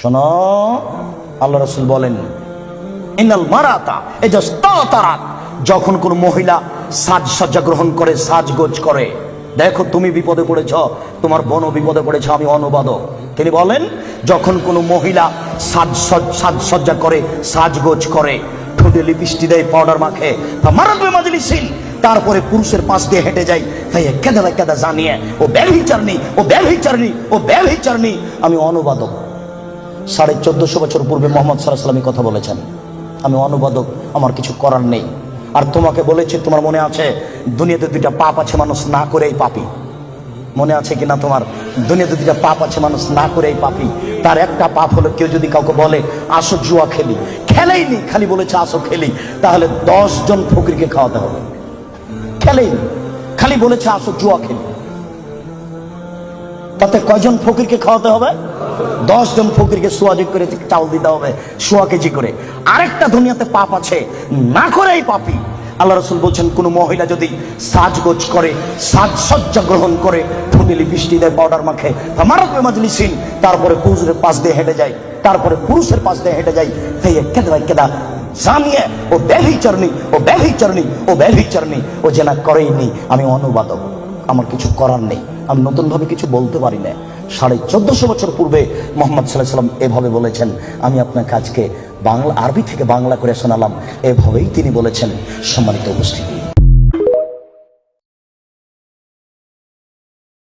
শোনো, আল্লাহ রাসূল বলেন ইন্নাল মারাতা ইজাস্তাতারাত, যখন কোন মহিলা সাজসজ্জা গ্রহণ করে, সাজগোজ করে, দেখো তুমি বিপদে পড়েছ, তোমার বোনও বিপদে পড়েছ, আমি অনুবাদক। তিনি বলেন যখন কোনো মহিলা সাজসজ্জা করে, সাজগোজ করে, ঠোঁটে লিপস্টিক দেয়, পাউডার মাখে, মারাবে মাজলিসিন, তারপরে পুরুষের পাশ দিয়ে হেঁটে যায়, তাই কেদা কেদা জানিয়ে ও ব্যভিচারণী, ও ব্যভিচারণী, ও ব্যভিচারণী। আমি অনুবাদক। 1450 বছর পূর্বে মুহাম্মদ সাল্লাল্লাহু আলাইহি ওয়াসাল্লাম কথা বলেছেন। আমি অনুবাদক, আমার কিছু করার নেই। আর তোমাকে বলেছি, তোমার মনে আছে দুনিয়াতে দুইটা পাপ আছে মানুষ না করেই পাপী। মনে আছে কিনা তোমার? দুনিয়াতে দুইটা পাপ আছে মানুষ না করেই পাপী। তার একটা পাপ হলো, কেউ যদি কাউকে বলে আসো জুয়া খেলি, খেলেইনি, খালি বলেছে আসো খেলি, তাহলে 10 জন ফকিরকে খাওয়াতে হবে। খেলেইনি, খালি বলেছে আসো জুয়া খেলি, তাতে কয়জন ফকিরকে খাওয়াতে হবে? 10 জন ফকিরকে সোয়াজি করে চাল দিতে হবে, 100 কেজি করে। আরেকটা দুনিয়াতে পাপ আছে না করেই পাপী। আল্লাহ রাসূল বলছেন কোন মহিলা যদি সাজগোজ করে, সাজসজ্জা গ্রহণ করে, ঠোঁটে লিপস্টিক দেয়, পাউডার মাখে, মারাবে মাজলিসিন, তারপরে পুরুষের পাশ দিয়ে হেঁটে যায়, তারপরে পুরুষের পাশ দিয়ে হেঁটে যায়, তাই কেদা কেদা জানিয়ে ও ব্যভিচারণী, ও ব্যভিচারণী, ও ব্যভিচারণী, ও জেনা করেইনি। আমি অনুবাদক, আমার কিছু করার নেই, আমি নতুন ভাবে কিছু বলতে পারি না। 1450 বছর পূর্বে মুহাম্মদ সাল্লাল্লাহু আলাইহি ওয়াসাল্লাম এভাবে বলেছেন। আমি আপনাকে আজকে বাংলা, আরবি থেকে বাংলা করে শোনালাম। এভাবেই তিনি বলেছেন। সম্মানিত উপস্থিতি।